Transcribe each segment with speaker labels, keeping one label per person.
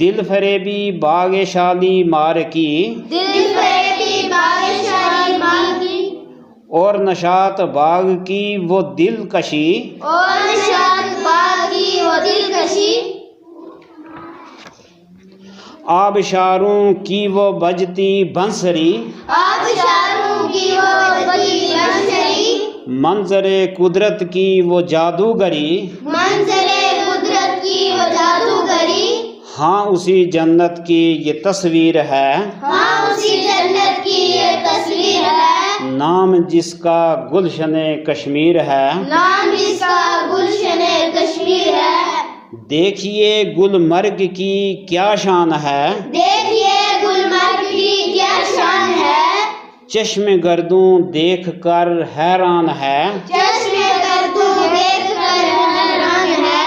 Speaker 1: دل فریبی باغ شالی مار کی،
Speaker 2: دل فریبی باغ شالی مار کی،
Speaker 1: اور نشاط باغ کی وہ دلکشی،
Speaker 2: اور نشاط باغ کی وہ دلکشی،
Speaker 1: آبشاروں کی وہ بجتی بنسری،
Speaker 2: آبشاروں کی وہ بجتی بنسری،
Speaker 1: منظر قدرت کی وہ جادوگری،
Speaker 2: منظر قدرت کی وہ جادوگری،
Speaker 1: ہاں اسی جنت کی یہ تصویر ہے،
Speaker 2: ہاں اسی جنت کی یہ تصویر ہے،
Speaker 1: نام جس کا گلشن کشمیر ہے،
Speaker 2: نام جس کا گلشن کشمیر ہے،
Speaker 1: دیکھیے گلمرگ کی کیا شان ہے،
Speaker 2: دیکھیے گلمرگ کی کیا شان ہے،
Speaker 1: چشم گردوں دیکھ کر حیران ہے،
Speaker 2: چشم گردوں دیکھ کر حیران ہے،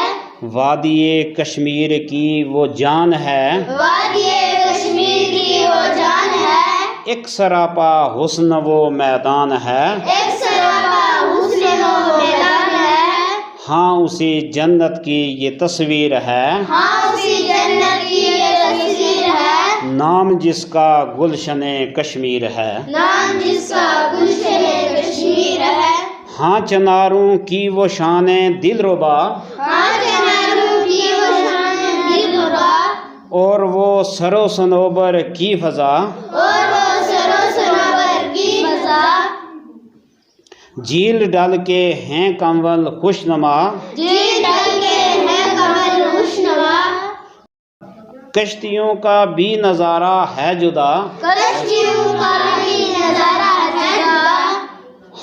Speaker 1: وادی کشمیر کی وہ جان ہے،
Speaker 2: وادی کشمیر کی وہ جان ہے،
Speaker 1: ایک سراپا حسن وہ میدان ہے،
Speaker 2: ایک سراپا حسن و میدان ہے،
Speaker 1: ہاں اسی جنت کی یہ تصویر ہے،
Speaker 2: ہاں اسی جنت کی یہ تصویر ہے،
Speaker 1: نام جس کا گلشن کشمیر ہے،
Speaker 2: نام جس کا گلشن کشمیر ہے،
Speaker 1: ہاں چناروں کی وہ شان دلربا،
Speaker 2: ہاں چناروں کی وہ شان دلربا،
Speaker 1: اور وہ سر و صنوبر کی فضا،
Speaker 2: اور وہ سر و صنوبر کی فضا،
Speaker 1: جھیل ڈل کے ہیں کنول خوش نما،
Speaker 2: جھیل ڈل کے ہیں کمل خوشنما،
Speaker 1: کشتیوں کا بھی نظارہ ہے جدا،
Speaker 2: کشتیوں کا بھی نظارہ ہے جدا،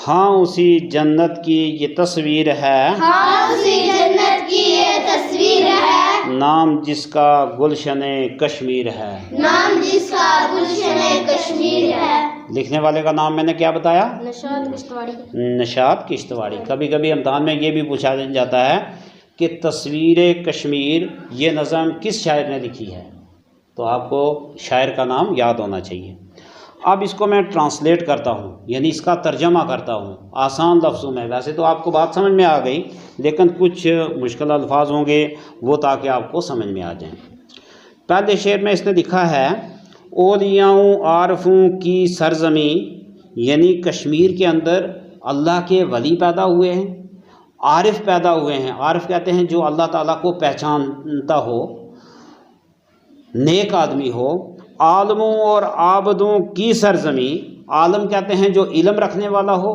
Speaker 1: ہاں اسی جنت کی یہ تصویر ہے،
Speaker 2: ہاں اسی جنت کی یہ تصویر ہے،
Speaker 1: نام جس کا گلشن کشمیر ہے۔
Speaker 2: نام جس کا گلشن کشمیر ہے۔
Speaker 1: لکھنے والے کا نام میں نے کیا بتایا؟
Speaker 2: نشاط کشتواڑی۔
Speaker 1: نشاط کشتواڑی۔ کبھی کبھی امتحان میں یہ بھی پوچھا جاتا ہے کہ تصویر کشمیر یہ نظم کس شاعر نے لکھی ہے، تو آپ کو شاعر کا نام یاد ہونا چاہیے۔ اب اس کو میں ٹرانسلیٹ کرتا ہوں، یعنی اس کا ترجمہ کرتا ہوں آسان لفظوں میں۔ ویسے تو آپ کو بات سمجھ میں آ گئی، لیکن کچھ مشکل الفاظ ہوں گے وہ تاکہ آپ کو سمجھ میں آ جائیں۔ پہلے شعر میں اس نے لکھا ہے اولیاؤں عارفوں کی سرزمین، یعنی کشمیر کے اندر اللہ کے ولی پیدا ہوئے ہیں، عارف پیدا ہوئے ہیں۔ عارف کہتے ہیں جو اللہ تعالیٰ کو پہچانتا ہو، نیک آدمی ہو۔ عالموں اور عابدوں کی سرزمین، عالم کہتے ہیں جو علم رکھنے والا ہو،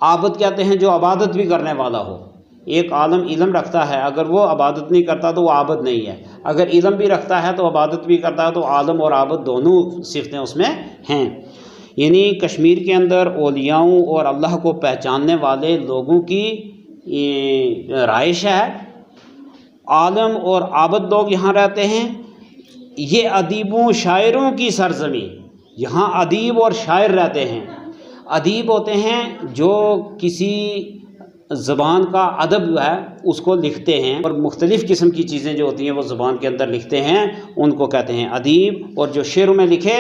Speaker 1: عابد کہتے ہیں جو عبادت بھی کرنے والا ہو۔ ایک عالم علم رکھتا ہے، اگر وہ عبادت نہیں کرتا تو وہ عابد نہیں ہے، اگر علم بھی رکھتا ہے تو عبادت بھی کرتا ہے، تو عالم اور عابد دونوں صفتیں اس میں ہیں۔ یعنی کشمیر کے اندر اولیاؤں اور اللہ کو پہچاننے والے لوگوں کی رہائش ہے، عالم اور عابد لوگ یہاں رہتے ہیں۔ یہ ادیبوں شاعروں کی سرزمین، یہاں ادیب اور شاعر رہتے ہیں۔ ادیب ہوتے ہیں جو کسی زبان کا ادب ہے اس کو لکھتے ہیں، اور مختلف قسم کی چیزیں جو ہوتی ہیں وہ زبان کے اندر لکھتے ہیں، ان کو کہتے ہیں ادیب، اور جو شعروں میں لکھے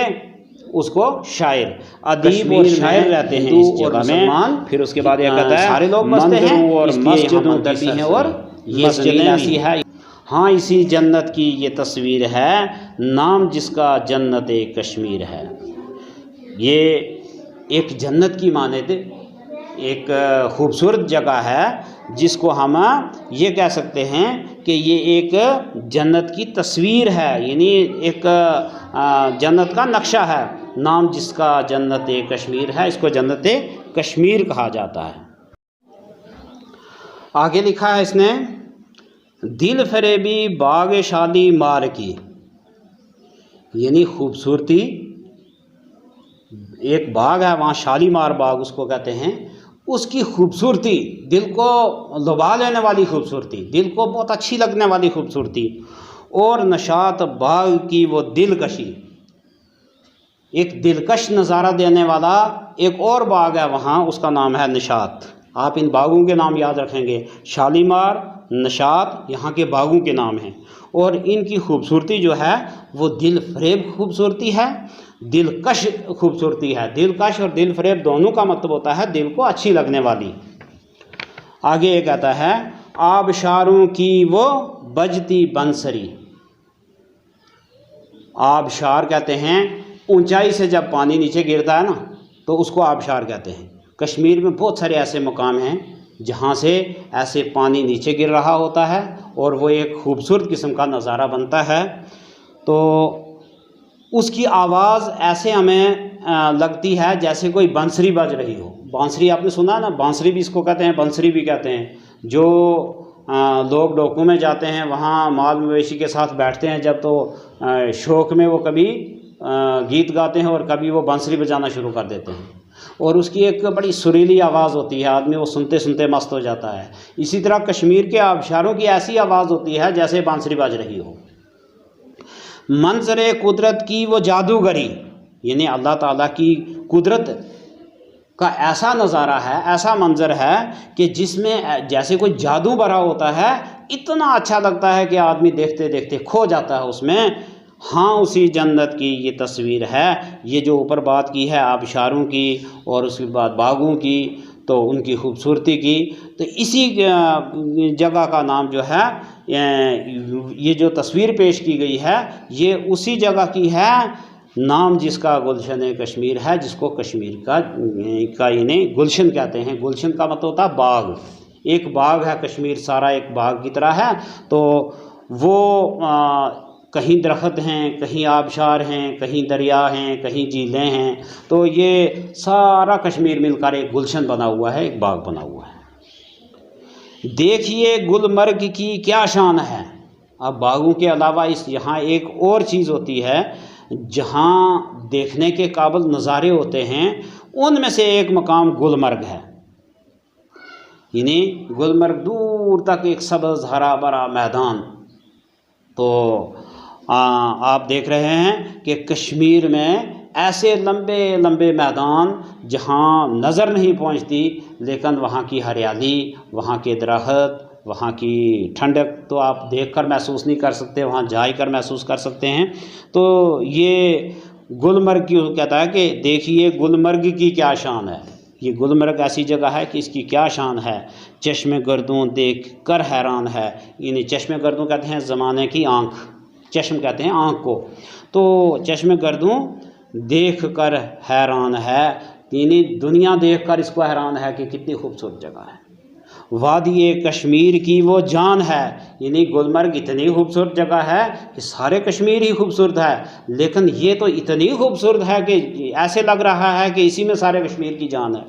Speaker 1: اس کو شاعر۔ ادیب اور شاعر رہتے ہیں اس جگہ میں۔ پھر اس کے بعد یہ کہتا ہے سارے لوگ بستے ہیں اور مسجدوں بھی ہیں، اور یہ زمین ایسی ہے۔ ہاں اسی جنت کی یہ تصویر ہے، نام جس کا جنت کشمیر ہے۔ یہ ایک جنت کی مانند ایک خوبصورت جگہ ہے جس کو ہم یہ کہہ سکتے ہیں کہ یہ ایک جنت کی تصویر ہے، یعنی ایک جنت کا نقشہ ہے، نام جس کا جنت کشمیر ہے۔ اس کو جنت کشمیر کہا جاتا ہے۔ آگے لکھا ہے اس نے دل فریبی باغ شالی مار کی، یعنی خوبصورتی، ایک باغ ہے وہاں شالیمار باغ اس کو کہتے ہیں، اس کی خوبصورتی، دل کو لبھا لینے والی خوبصورتی، دل کو بہت اچھی لگنے والی خوبصورتی، اور نشاط باغ کی وہ دلکشی، ایک دلکش نظارہ دینے والا ایک اور باغ ہے وہاں، اس کا نام ہے نشاط۔ آپ ان باغوں کے نام یاد رکھیں گے، شالیمار، نشاط یہاں کے باغوں کے نام ہیں، اور ان کی خوبصورتی جو ہے وہ دل فریب خوبصورتی ہے، دلکش خوبصورتی ہے۔ دلکش اور دل فریب دونوں کا مطلب ہوتا ہے دل کو اچھی لگنے والی۔ آگے یہ کہتا ہے آبشاروں کی وہ بجتی بنسری، آبشار کہتے ہیں اونچائی سے جب پانی نیچے گرتا ہے نا تو اس کو آبشار کہتے ہیں۔ کشمیر میں بہت سارے ایسے مقام ہیں جہاں سے ایسے پانی نیچے گر رہا ہوتا ہے اور وہ ایک خوبصورت قسم کا نظارہ بنتا ہے۔ تو اس کی آواز ایسے ہمیں لگتی ہے جیسے کوئی بانسری بج رہی ہو۔ بانسری آپ نے سنا نا، بانسری بھی اس کو کہتے ہیں، بانسری بھی کہتے ہیں۔ جو لوگ ڈوکو میں جاتے ہیں وہاں مال مویشی کے ساتھ بیٹھتے ہیں جب، تو شوق میں وہ کبھی گیت گاتے ہیں اور کبھی وہ بانسری بجانا شروع کر دیتے ہیں، اور اس کی ایک بڑی سریلی آواز ہوتی ہے، آدمی وہ سنتے سنتے مست ہو جاتا ہے۔ اسی طرح کشمیر کے آبشاروں کی ایسی آواز ہوتی ہے جیسے بانسری بج رہی ہو۔ منظر قدرت کی وہ جادوگری، یعنی اللہ تعالیٰ کی قدرت کا ایسا نظارہ ہے، ایسا منظر ہے کہ جس میں جیسے کوئی جادو بھرا ہوتا ہے، اتنا اچھا لگتا ہے کہ آدمی دیکھتے دیکھتے کھو جاتا ہے اس میں۔ ہاں اسی جنت کی یہ تصویر ہے۔ یہ جو اوپر بات کی ہے آبشاروں کی اور اس کے بعد باغوں کی، تو ان کی خوبصورتی کی، تو اسی جگہ کا نام جو ہے، یہ جو تصویر پیش کی گئی ہے یہ اسی جگہ کی ہے، نام جس کا گلشن کشمیر ہے، جس کو کشمیر کا انہیں گلشن کہتے ہیں۔ گلشن کا مطلب ہوتا ہے باغ، ایک باغ ہے کشمیر، سارا ایک باغ کی طرح ہے۔ تو وہ کہیں درخت ہیں، کہیں آبشار ہیں، کہیں دریا ہیں، کہیں جھیلیں ہیں، تو یہ سارا کشمیر مل کر ایک گلشن بنا ہوا ہے، ایک باغ بنا ہوا ہے۔ دیکھیے گلمرگ کی کیا شان ہے۔ اب باغوں کے علاوہ یہاں ایک اور چیز ہوتی ہے جہاں دیکھنے کے قابل نظارے ہوتے ہیں، ان میں سے ایک مقام گلمرگ ہے۔ یعنی گلمرگ دور تک ایک سبز ہرا بھرا میدان۔ تو آپ دیکھ رہے ہیں کہ کشمیر میں ایسے لمبے لمبے میدان جہاں نظر نہیں پہنچتی، لیکن وہاں کی ہریالی، وہاں کے درخت، وہاں کی ٹھنڈک تو آپ دیکھ کر محسوس نہیں کر سکتے، وہاں جا کر محسوس کر سکتے ہیں۔ تو یہ گلمرگ کی کہتا ہے کہ دیکھیے گلمرگ کی کیا شان ہے۔ یہ گلمرگ ایسی جگہ ہے کہ اس کی کیا شان ہے۔ چشم گردوں دیکھ کر حیران ہے، یعنی چشم گردوں کہتے ہیں زمانے کی آنکھ، چشم کہتے ہیں آنکھ کو، تو چشم گردوں دیکھ کر حیران ہے، یعنی دنیا دیکھ کر اس کو حیران ہے کہ کتنی خوبصورت جگہ ہے۔ وادی کشمیر کی وہ جان ہے، یعنی گلمرگ اتنی خوبصورت جگہ ہے کہ سارے کشمیر ہی خوبصورت ہے، لیکن یہ تو اتنی خوبصورت ہے کہ ایسے لگ رہا ہے کہ اسی میں سارے کشمیر کی جان ہے۔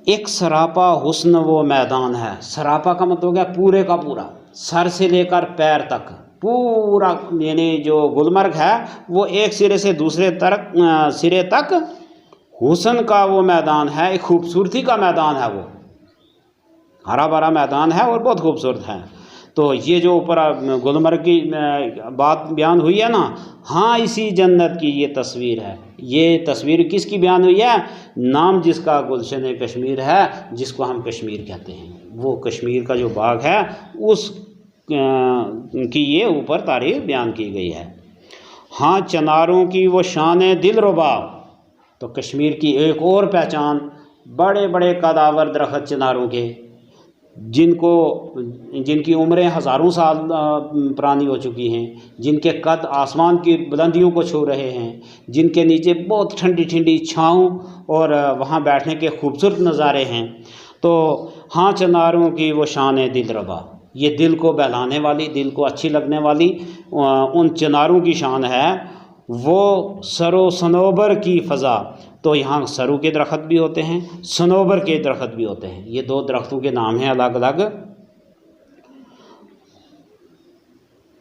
Speaker 1: ایک سراپا حسن وہ میدان ہے۔ سراپا کا مطلب ہے پورے کا پورا، سر سے لے کر پیر تک پورا، یعنی جو گلمرگ ہے وہ ایک سرے سے دوسرے سرے تک حسن کا وہ میدان ہے، ایک خوبصورتی کا میدان ہے، وہ ہرا بھرا میدان ہے اور بہت خوبصورت ہے۔ تو یہ جو اوپر گلمرگ کی بات بیان ہوئی ہے نا، ہاں اسی جنت کی یہ تصویر ہے۔ یہ تصویر کس کی بیان ہوئی ہے؟ نام جس کا گلشن کشمیر ہے، جس کو ہم کشمیر کہتے ہیں، وہ کشمیر کا جو باغ ہے اس کی یہ اوپر تاریخ بیان کی گئی ہے۔ ہاں چناروں کی وہ شان دل ربا، تو کشمیر کی ایک اور پہچان بڑے بڑے قداور درخت چناروں کے، جن کی عمریں ہزاروں سال پرانی ہو چکی ہیں، جن کے قد آسمان کی بلندیوں کو چھو رہے ہیں، جن کے نیچے بہت ٹھنڈی ٹھنڈی چھاؤں اور وہاں بیٹھنے کے خوبصورت نظارے ہیں۔ تو ہاں چناروں کی وہ شان دل ربا، یہ دل کو بہلانے والی، دل کو اچھی لگنے والی ان چناروں کی شان ہے۔ وہ سرو صنوبر کی فضا، تو یہاں سرو کے درخت بھی ہوتے ہیں، صنوبر کے درخت بھی ہوتے ہیں، یہ دو درختوں کے نام ہیں الگ الگ۔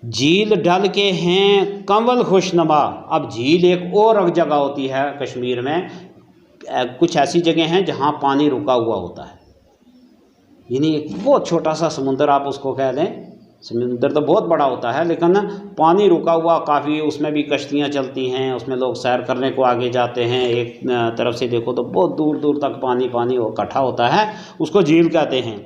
Speaker 1: جھیل ڈل کے ہیں کنول خوش نما، اب جھیل ایک اور جگہ ہوتی ہے کشمیر میں، کچھ ایسی جگہ ہیں جہاں پانی رکا ہوا ہوتا ہے، یعنی ایک بہت چھوٹا سا سمندر آپ اس کو کہہ دیں، سمندر تو بہت بڑا ہوتا ہے لیکن پانی رکا ہوا کافی، اس میں بھی کشتیاں چلتی ہیں، اس میں لوگ سیر کرنے کو آگے جاتے ہیں، ایک طرف سے دیکھو تو بہت دور دور تک پانی وہ اکٹھا ہوتا ہے، اس کو جھیل کہتے ہیں۔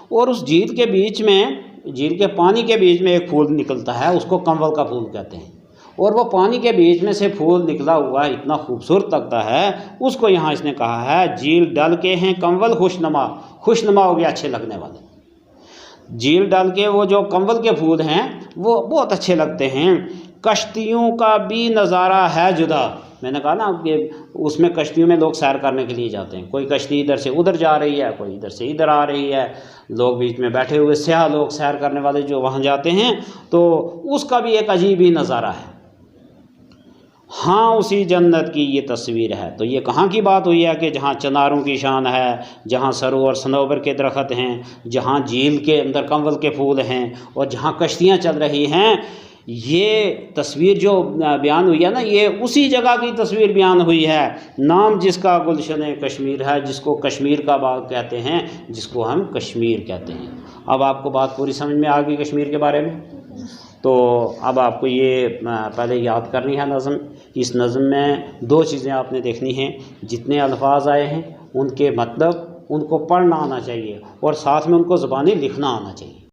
Speaker 1: اور اس جھیل کے بیچ میں، جھیل کے پانی کے بیچ میں ایک پھول نکلتا ہے، اس کو کنول کا پھول کہتے ہیں، اور وہ پانی کے بیچ میں سے پھول نکلا ہوا اتنا خوبصورت لگتا ہے، اس کو یہاں اس نے کہا ہے جھیل ڈل کے ہیں کنول خوش نما، خوش نما ہو گیا اچھے لگنے والے۔ جھیل ڈل کے وہ جو کنول کے پھول ہیں وہ بہت اچھے لگتے ہیں۔ کشتیوں کا بھی نظارہ ہے جدا، میں نے کہا نا کہ اس میں کشتیوں میں لوگ سیر کرنے کے لیے جاتے ہیں، کوئی کشتی ادھر سے ادھر جا رہی ہے، کوئی ادھر سے ادھر آ رہی ہے، لوگ بیچ میں بیٹھے ہوئے سیاح لوگ سیر کرنے والے جو وہاں جاتے ہیں، تو اس کا بھی ایک عجیب ہی نظارہ ہے۔ ہاں اسی جنت کی یہ تصویر ہے، تو یہ کہاں کی بات ہوئی ہے کہ جہاں چناروں کی شان ہے، جہاں سرو اور صنوبر کے درخت ہیں، جہاں جھیل کے اندر کنول کے پھول ہیں، اور جہاں کشتیاں چل رہی ہیں۔ یہ تصویر جو بیان ہوئی ہے نا، یہ اسی جگہ کی تصویر بیان ہوئی ہے، نام جس کا گلشن کشمیر ہے، جس کو کشمیر کا باغ کہتے ہیں، جس کو ہم کشمیر کہتے ہیں۔ اب آپ کو بات پوری سمجھ میں آ گئی کشمیر کے بارے میں؟ تو اب آپ کو یہ پہلے یاد کرنی ہے نظم۔ اس نظم میں دو چیزیں آپ نے دیکھنی ہیں، جتنے الفاظ آئے ہیں ان کے مطلب ان کو پڑھنا آنا چاہیے، اور ساتھ میں ان کو زبانی لکھنا آنا چاہیے۔